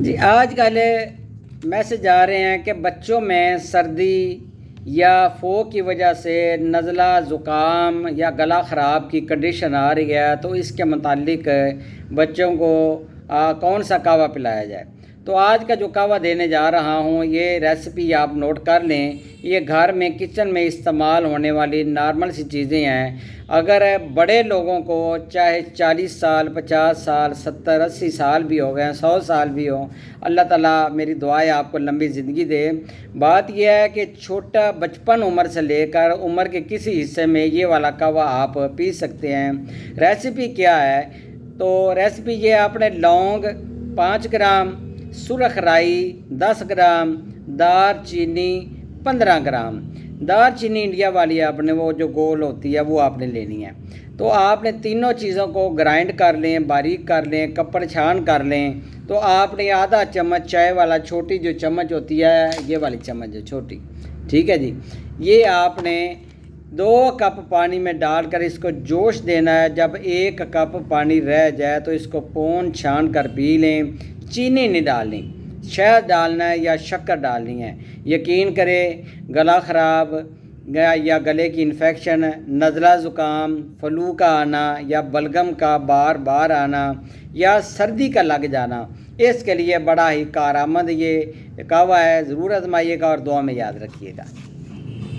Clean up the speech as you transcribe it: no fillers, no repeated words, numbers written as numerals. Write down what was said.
جی آج کل میسج آ رہے ہیں کہ بچوں میں سردی یا فو کی وجہ سے نزلہ زکام یا گلا خراب کی کنڈیشن آ رہی ہے، تو اس کے متعلق بچوں کو کون سا قہوہ پلایا جائے۔ تو آج کا جو قہوہ دینے جا رہا ہوں، یہ ریسیپی آپ نوٹ کر لیں۔ یہ گھر میں کچن میں استعمال ہونے والی نارمل سی چیزیں ہیں۔ اگر بڑے لوگوں کو چاہے 40 سال 50 سال 70 80 سال بھی ہو گئے 100 سال بھی ہو، اللہ تعالیٰ میری دعا ہے آپ کو لمبی زندگی دے۔ بات یہ ہے کہ چھوٹا بچپن عمر سے لے کر عمر کے کسی حصے میں یہ والا قہوہ آپ پی سکتے ہیں۔ ریسیپی کیا ہے؟ تو ریسیپی یہ آپ نے لونگ 5 گرام، سرخ رائی 10 گرام، دار چینی 15 گرام۔ دار چینی انڈیا والی آپ نے وہ جو گول ہوتی ہے وہ آپ نے لینی ہے۔ تو آپ نے تینوں چیزوں کو گرائنڈ کر لیں، باریک کر لیں، کپڑ چھان کر لیں۔ تو آپ نے آدھا چمچ چائے والا چھوٹی جو چمچ ہوتی ہے، یہ والی چمچ ہے چھوٹی، ٹھیک ہے جی، یہ آپ نے 2 کپ پانی میں ڈال کر اس کو جوش دینا ہے۔ جب 1 کپ پانی رہ جائے تو اس کو پون چھان کر پی لیں۔ چینی نہیں ڈالنی، شہد ڈالنا ہے یا شکر ڈالنی ہے۔ یقین کرے گلا خراب یا گلے کی انفیکشن، نزلہ زکام، فلو کا آنا یا بلغم کا بار بار آنا یا سردی کا لگ جانا، اس کے لیے بڑا ہی کارآمد یہ قہوہ ہے۔ ضرور آزمائیے گا اور دعا میں یاد رکھیے گا۔